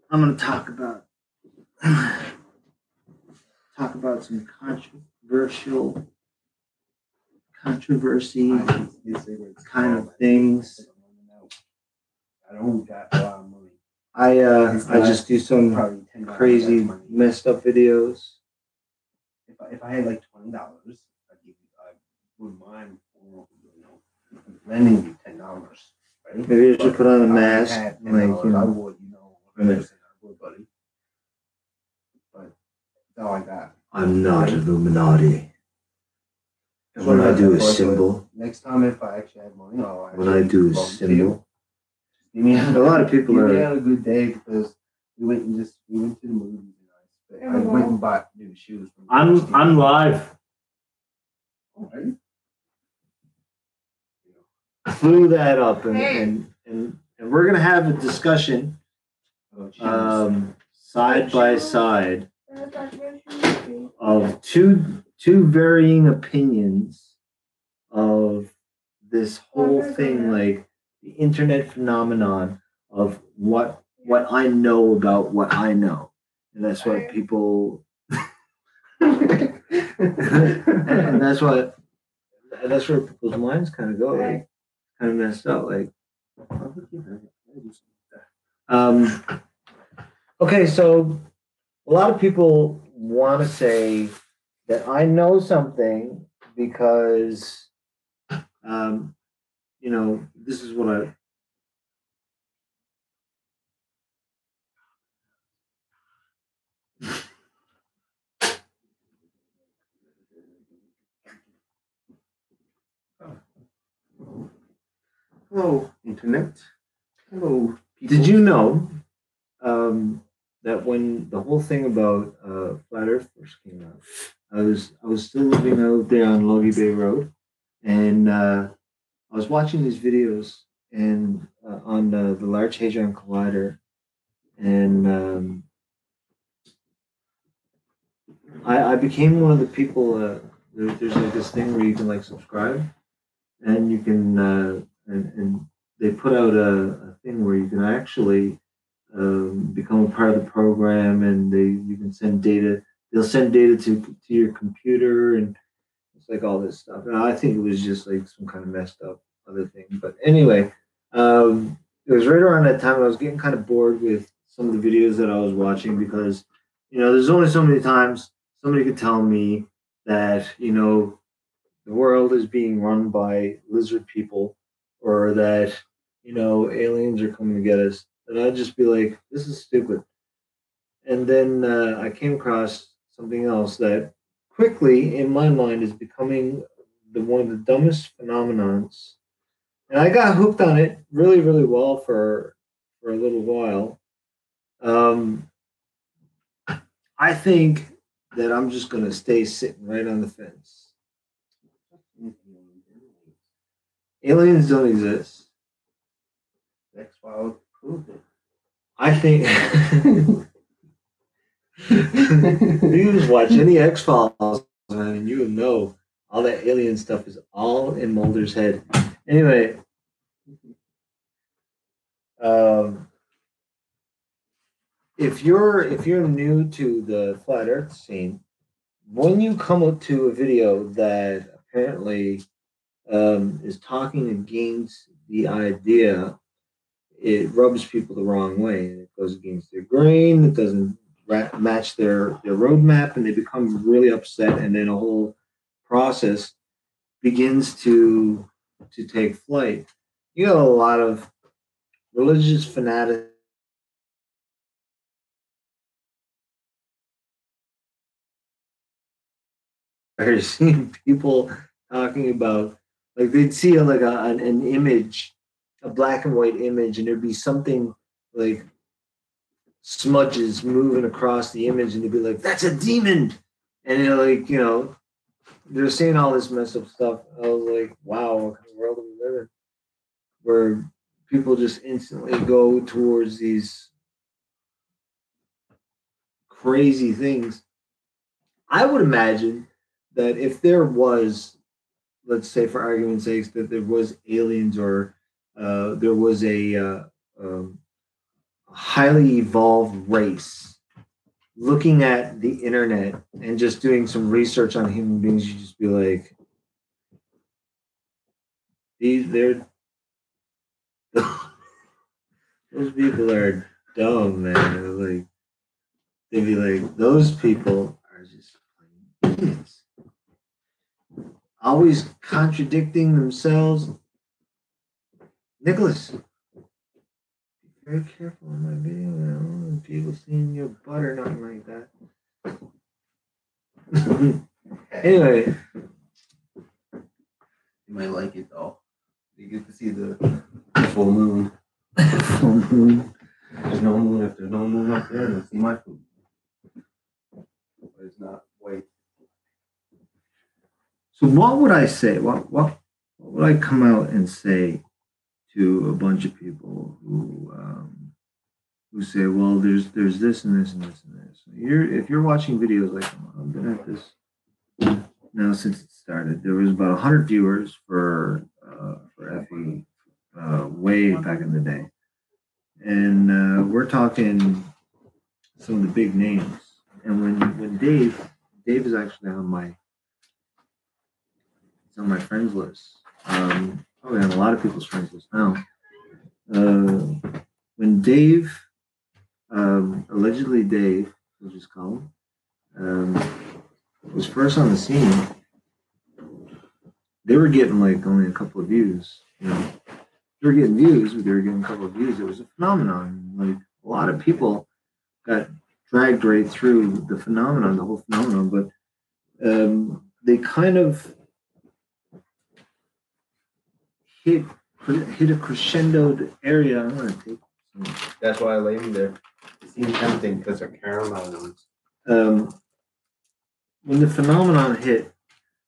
I'm going to talk about some controversy kind of things. I don't got a lot of money. I just do some crazy messed up videos. If I had like $20, I wouldn't mind, lending you $10. Right? Maybe I should put on a mask. Like, I would, buddy. But that's all I got. I'm not Illuminati. And what I do is symbol. Next time, if I actually have money, what I do is symbol. A lot of people are. We had a good day because we went to the movies. I went and bought new shoes. I'm live. Okay. Flew that up and we're gonna have a discussion side by side of two varying opinions of this whole thing, like the internet phenomenon of what I know about what I know. And that's what people and that's where people's minds kind of go, like kind of messed up. Like okay, so a lot of people want to say that I know something because this is what I Hello, Internet. Hello, people. Did you know that when the whole thing about Flat Earth first came out, I was still living out there on Logie Bay Road, and I was watching these videos and on the Large Hadron Collider, and I became one of the people. There's like this thing where you can like subscribe, and you can and they put out a thing where you can actually become a part of the program, and you can send data. They'll send data to your computer, and it's like all this stuff. And I think it was just like some kind of messed up other thing. But anyway, it was right around that time I was getting kind of bored with some of the videos that I was watching because there's only so many times somebody could tell me that the world is being run by lizard people, or that aliens are coming to get us, and I'd just be like, this is stupid. And then I came across something else that quickly in my mind is becoming one of the dumbest phenomenons, and I got hooked on it really, really well for a little while. I think that I'm just going to stay sitting right on the fence. Aliens don't exist. X-Files proved it. I think you just watch any X-Files, man, and you know all that alien stuff is all in Mulder's head. Anyway, if you're new to the flat Earth scene, when you come up to a video that apparently is talking against the idea, it rubs people the wrong way. It goes against their grain. It doesn't match their roadmap, and they become really upset. And then a whole process begins to take flight. You got a lot of religious fanatics are seeing people talking about, like, they'd see an image, a black and white image, and there'd be something like smudges moving across the image, and they'd be like, "That's a demon," and they're saying all this messed up stuff. I was like, "Wow, what kind of world do we live in?" Where people just instantly go towards these crazy things. I would imagine that if there was, let's say for argument's sake, that there was aliens, or there was a highly evolved race looking at the internet and just doing some research on human beings, you just be like, they're those people are dumb, man. Like they'd be like, those people are just plain idiots. Always contradicting themselves. Nicholas, be very careful in my video, man. People seeing your butt or nothing like that. Anyway. You might like it though. You get to see the full moon. Full moon. There's no moon. If there's no moon up there, you'll see my food. But it's not white. So what would I say? What would I come out and say to a bunch of people who say, well, there's this and this and this and this. If you're watching videos like I've been at this now since it started, there was about 100 viewers for Effie way back in the day, and we're talking some of the big names. And when Dave is actually on my friends list. Probably on a lot of people's friends list now. When Dave, allegedly Dave, we'll just call him, was first on the scene, they were getting like only a couple of views. You know, they were getting views, but they were getting a couple of views. It was a phenomenon. Like a lot of people got dragged right through the phenomenon, the whole phenomenon. But they kind of hit a crescendoed area. I'm gonna take some. That's why I laid them there. It seemed tempting because they're caramel ones. When the phenomenon hit,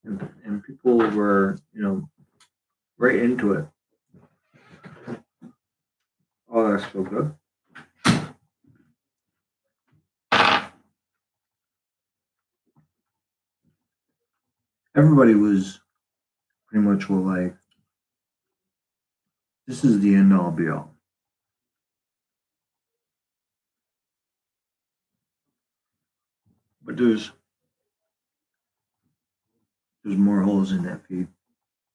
and people were, right into it. Oh, that's so good. Everybody was pretty much like, this is the end all be all. But there's more holes in that feed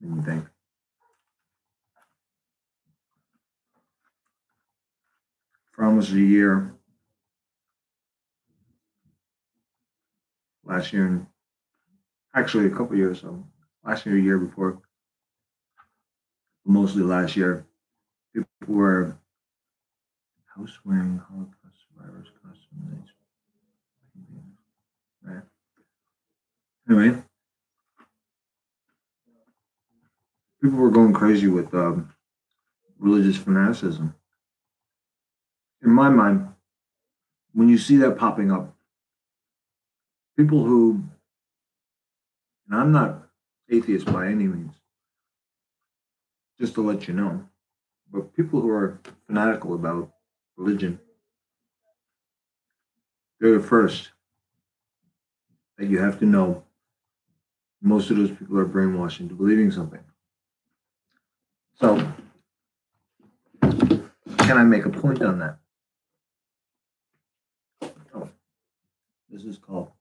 than you think. For almost a year, last year, and actually a couple years, so last year, a year before, mostly last year, people were house wearing Holocaust survivors costumes. Right. Anyway, people were going crazy with religious fanaticism. In my mind, when you see that popping up, people who, and I'm not atheist by any means, just to let you know, but people who are fanatical about religion, they're the first that you have to know most of those people are brainwashed into believing something. So, can I make a point on that? Oh, this is called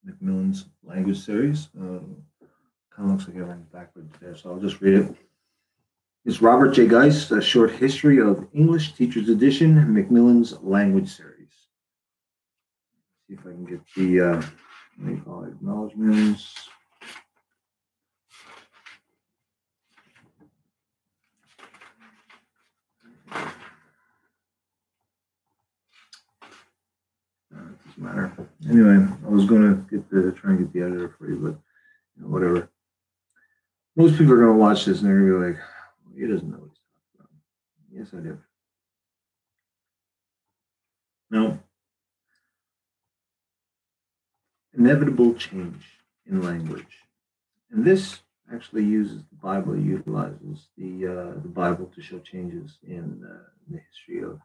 Macmillan's Language Series. Kind of looks like everything's backwards there, so I'll just read it. It's Robert J. Geist, A Short History of English Teachers Edition, Macmillan's Language Series. See if I can get the, what do you call it, acknowledgements. It doesn't matter. Anyway, I was going to try and get the editor for you, but whatever. Most people are going to watch this and they're going to be like, well, he doesn't know what he's talking about. Yes, I do. No. Inevitable change in language. And this actually uses the Bible, utilizes the Bible to show changes in the history of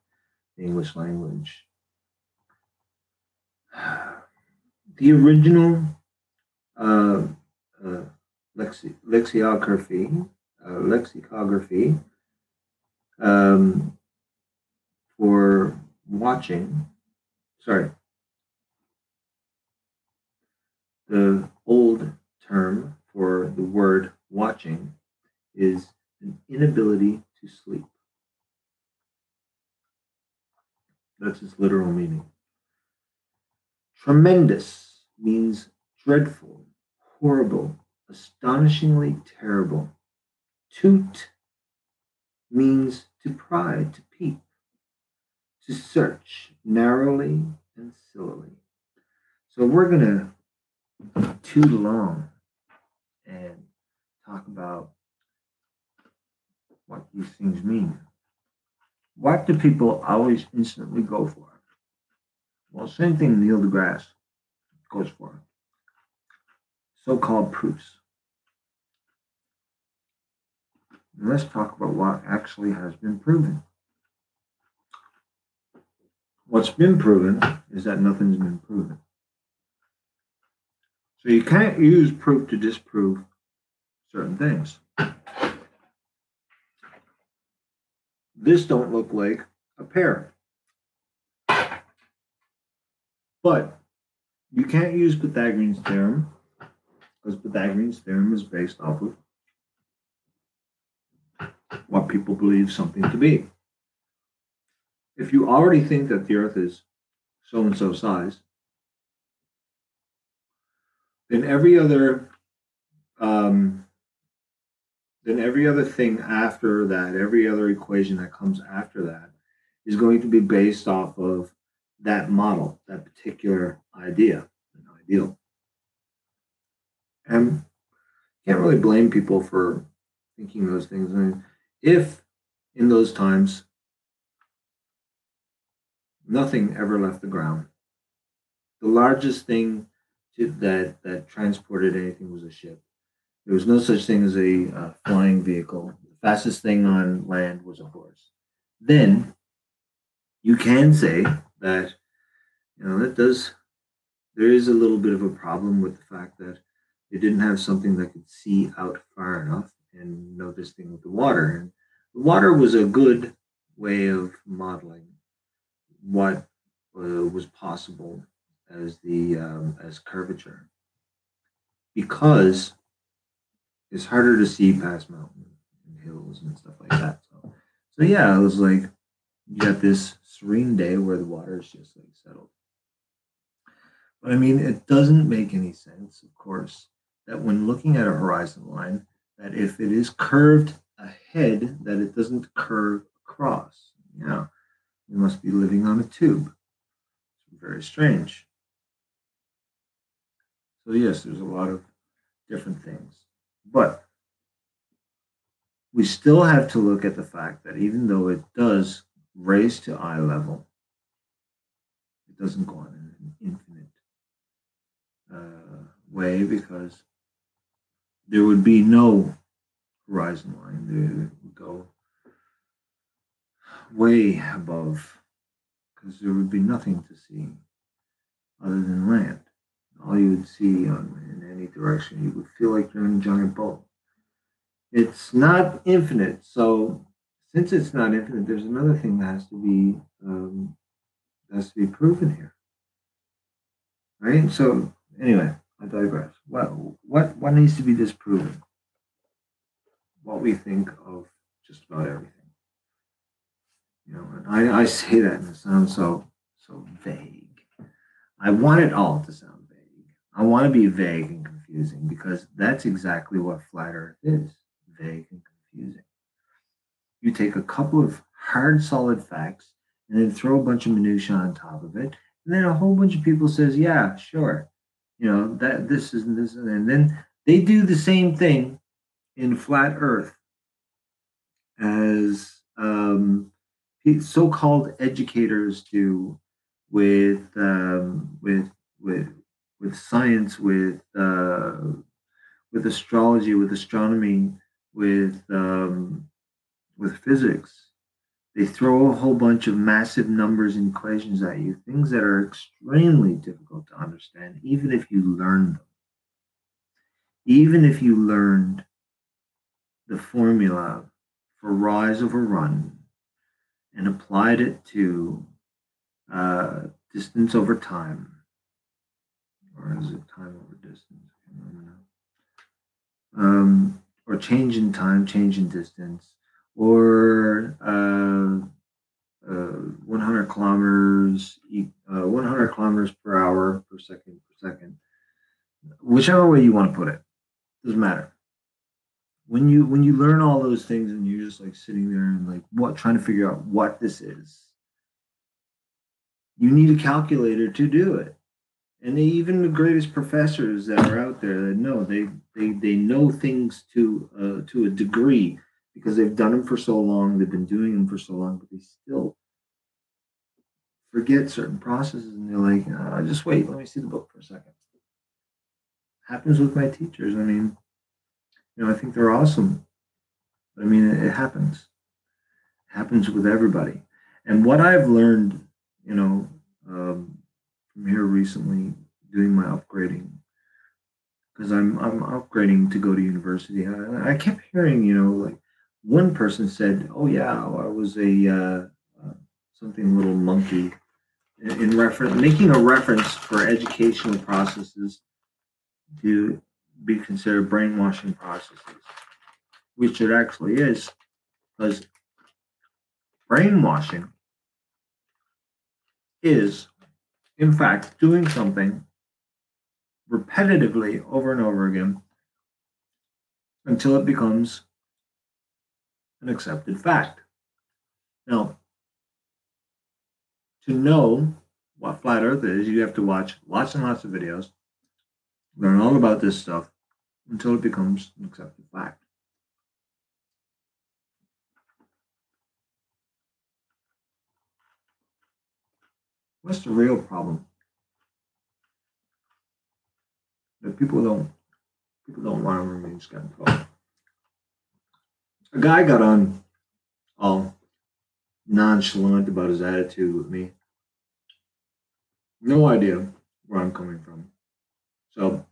the English language. The original lexicography for watching, sorry, the old term for the word watching is an inability to sleep. That's its literal meaning. Tremendous means dreadful, horrible, astonishingly terrible. Toot means to pry, to peep, to search narrowly and sillily. So we're going to toot along and talk about what these things mean. What do people always instantly go for? Well, same thing Neil deGrasse goes for. So-called proofs. And let's talk about what actually has been proven. What's been proven is that nothing's been proven. So you can't use proof to disprove certain things. This don't look like a pear. But you can't use Pythagorean's theorem because Pythagorean's theorem is based off of what people believe something to be. If you already think that the earth is so and so size, then every other thing after that, every other equation that comes after that is going to be based off of that model, that particular idea, an ideal. And you can't really blame people for thinking those things. I mean, if in those times nothing ever left the ground, the largest thing that transported anything was a ship. There was no such thing as a flying vehicle. The fastest thing on land was a horse. Then you can say that there is a little bit of a problem with the fact that they didn't have something that could see out far enough and know this thing with the water. And the water was a good way of modeling what was possible as curvature, because it's harder to see past mountains and hills and stuff like that. So yeah, it was like you got this serene day where the water is just like settled. But I mean, it doesn't make any sense, of course, that when looking at a horizon line, that if it is curved ahead, that it doesn't curve across. Yeah, you must be living on a tube. It's very strange. So yes, there's a lot of different things. But we still have to look at the fact that even though it does raise to eye level, it doesn't go on in an infinite way, because there would be no horizon line. It would go way above, because there would be nothing to see other than land. All you would see in any direction, you would feel like you're in a giant bowl. It's not infinite, so since it's not infinite, there's another thing that has to be proven here, right? So anyway, I digress. What needs to be disproven? What we think of just about everything. And I say that and it sounds so vague. I want it all to sound vague. I want to be vague and confusing, because that's exactly what flat Earth is: vague and confusing. You take a couple of hard, solid facts and then throw a bunch of minutia on top of it, and then a whole bunch of people says, "Yeah, sure, that this is this," and then they do the same thing in flat Earth as so-called educators do with with science, with astrology, with astronomy, with physics. They throw a whole bunch of massive numbers and equations at you, things that are extremely difficult to understand, even if you learn them. Even if you learned the formula for rise over run, and applied it to distance over time, or is it time over distance? I can't remember now. Or change in time, change in distance, or 100 kilometers, 100 kilometers per hour per second, whichever way you want to put it, doesn't matter. When you learn all those things and you're just like sitting there and like what trying to figure out what this is, you need a calculator to do it. And even the greatest professors that are out there that know they know things to a degree because they've done them for so long, they've been doing them for so long, but they still forget certain processes, and they're like, just wait, let me see the book for a second. Happens with my teachers. I mean, I think they're awesome. But I mean, it happens. It happens with everybody. And what I've learned, from here recently, doing my upgrading, because I'm upgrading to go to university. I kept hearing, like one person said, "Oh yeah, I was a something little monkey," in reference, making a reference for educational processes to be considered brainwashing processes, which it actually is, because brainwashing is, in fact, doing something repetitively over and over again until it becomes an accepted fact. Now, to know what flat Earth is, you have to watch lots and lots of videos, learn all about this stuff until it becomes an accepted fact. What's the real problem? That people don't want to remain skeptical. A guy got on all nonchalant about his attitude with me. No idea where I'm coming from. So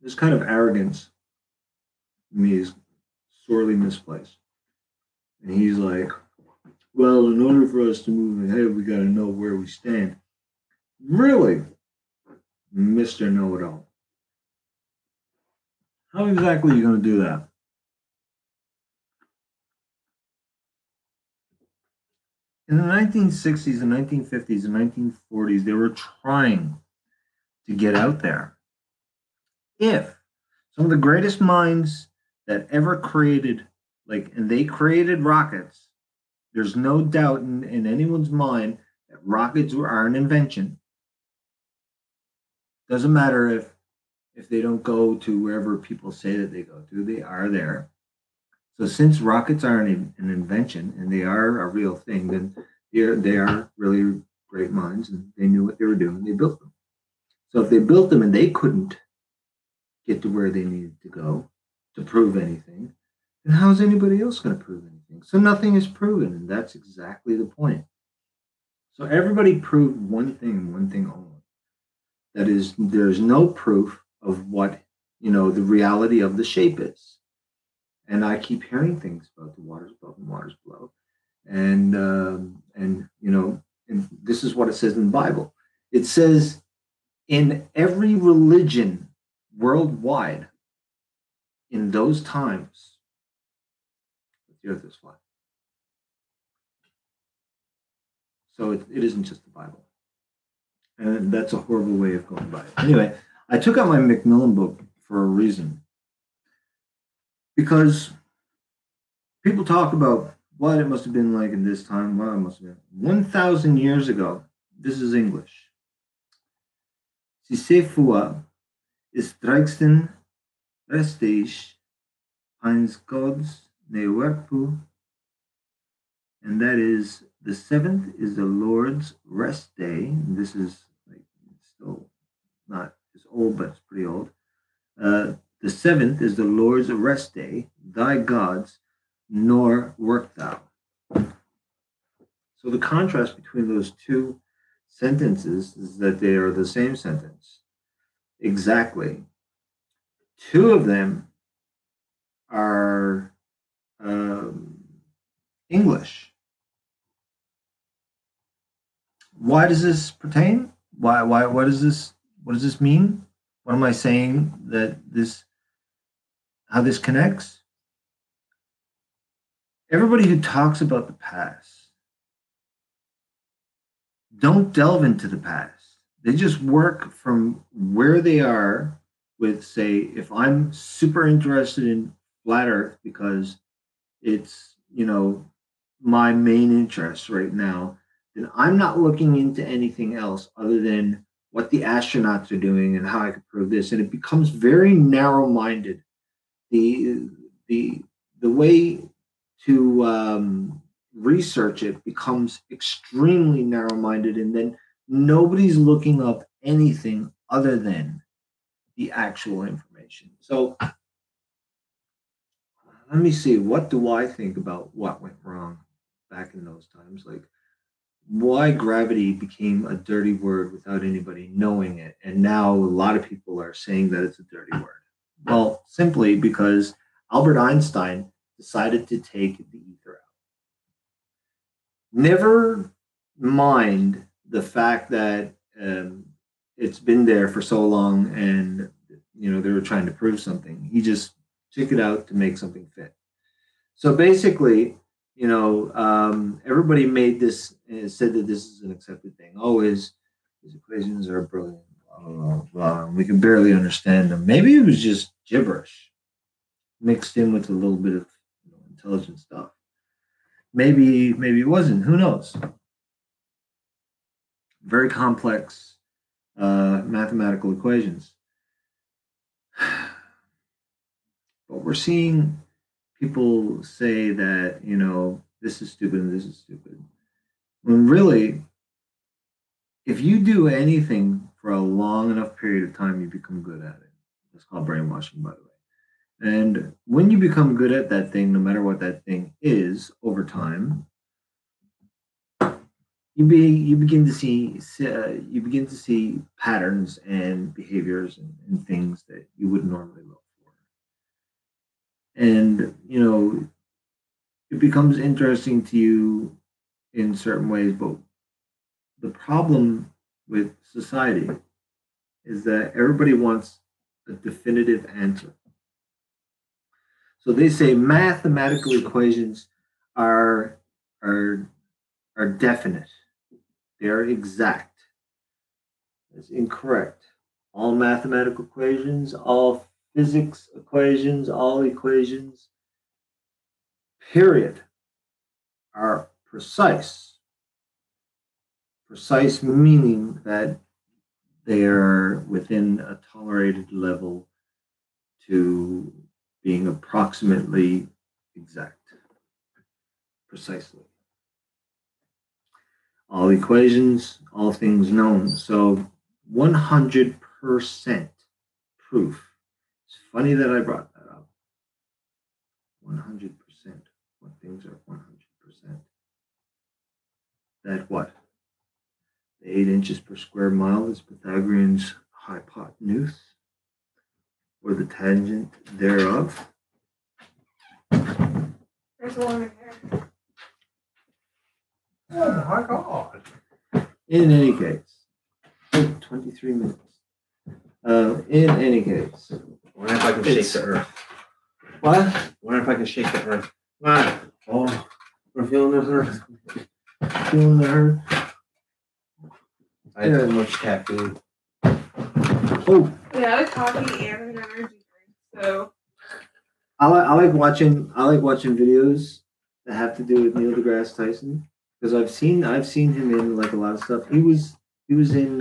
this kind of arrogance to me is sorely misplaced. And he's like, well, in order for us to move ahead, we got to know where we stand. Really? Mr. Know-It-All. How exactly are you going to do that? In the 1960s and 1950s and 1940s, they were trying to get out there. If some of the greatest minds that ever created, and they created rockets, there's no doubt in anyone's mind that rockets are an invention. Doesn't matter if they don't go to wherever people say that they go to, they are there. So since rockets are an invention and they are a real thing, then they are really great minds and they knew what they were doing. They built them. So if they built them and they couldn't get to where they needed to go to prove anything, then how is anybody else going to prove anything? So nothing is proven, and that's exactly the point. So everybody proved one thing only. That is, there's no proof of what, the reality of the shape is. And I keep hearing things about the waters above and waters below. And this is what it says in the Bible. It says in every religion worldwide in those times, the earth is flat. So it isn't just the Bible. And that's a horrible way of going by it. Anyway, I took out my Macmillan book for a reason. Because people talk about what it must have been like in this time. Well, it must have been 1,000 years ago. This is English. Sisefua is Dragsten Restish Pines Gods Newerpu. And that is the 7th is the Lord's rest day. And this is still not as old, but it's pretty old. The 7th is the Lord's rest day, thy gods, nor work thou. So the contrast between those two sentences is that they are the same sentence. Exactly. Two of them are English. Why does this pertain? What does this mean? What am I saying that this, how this connects? Everybody who talks about the past don't delve into the past. They just work from where they are with, say, if I'm super interested in flat Earth because it's, my main interest right now, then I'm not looking into anything else other than what the astronauts are doing and how I could prove this. And it becomes very narrow minded. The, the, the way to research it becomes extremely narrow minded. And then nobody's looking up anything other than the actual information. So let me see, what do I think about what went wrong back in those times? Like, why gravity became a dirty word without anybody knowing it. And now a lot of people are saying that it's a dirty word. Well, simply because Albert Einstein decided to take the ether out. Never mind the fact that it's been there for so long and, they were trying to prove something. He just took it out to make something fit. So basically, everybody made this, said that this is an accepted thing. Oh, his equations are brilliant. Blah, blah, blah. We can barely understand them. Maybe it was just gibberish mixed in with a little bit of intelligent stuff. Maybe it wasn't. Who knows? Very complex mathematical equations. But we're seeing people say that, this is stupid and this is stupid. When really, if you do anything for a long enough period of time, you become good at it. It's called brainwashing, by the way. And when you become good at that thing, no matter what that thing is, over time, you begin to see patterns and behaviors and things that you wouldn't normally look for. And it becomes interesting to you in certain ways, but the problem with society is that everybody wants a definitive answer. So they say mathematical equations are are are definite. They are exact. That's incorrect. All mathematical equations, all physics equations, all equations, period, are precise. Precise meaning that they are within a tolerated level to being approximately exact, precisely. All equations, all things known. So 100% proof. It's funny that I brought that up. 100%. What things are 100%? That what? The 8 inches per square mile is Pythagorean's hypotenuse, or the tangent thereof. There's one in here. Oh my God. In any case, 23 minutes. In any case. I wonder if I can shake the earth. What? I wonder if I can shake the earth. Oh, we're feeling this earth. Feeling the earth? I had too much caffeine. Oh. Yeah, it's coffee and an energy drink. So I like watching videos that have to do with Neil deGrasse Tyson, because I've seen him in like a lot of stuff. He was in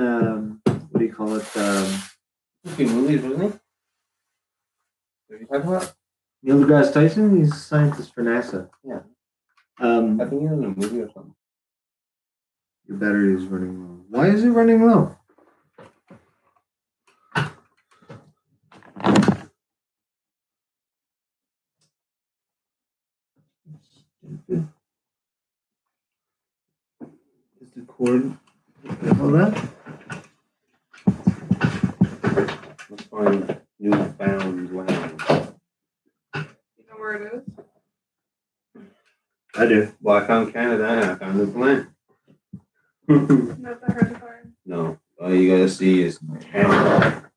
what do you call it? Okay, movies, wasn't he? What are you talking about? Neil deGrasse Tyson. He's a scientist for NASA. Yeah. I think he was in a movie or something. Your battery is running low. Why is it running low? Is the cord? Hold on. Let's find Newfound Land. you know where it is? I do. Well, I found Canada and I found Newfoundland. Not that hard to find. No, all you gotta see is Canada.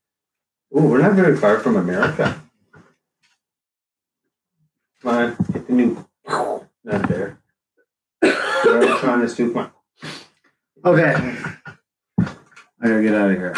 Oh, we're not very far from America. Come on, hit the new. Not there. We're trying to do. Come on. Okay. I gotta get out of here.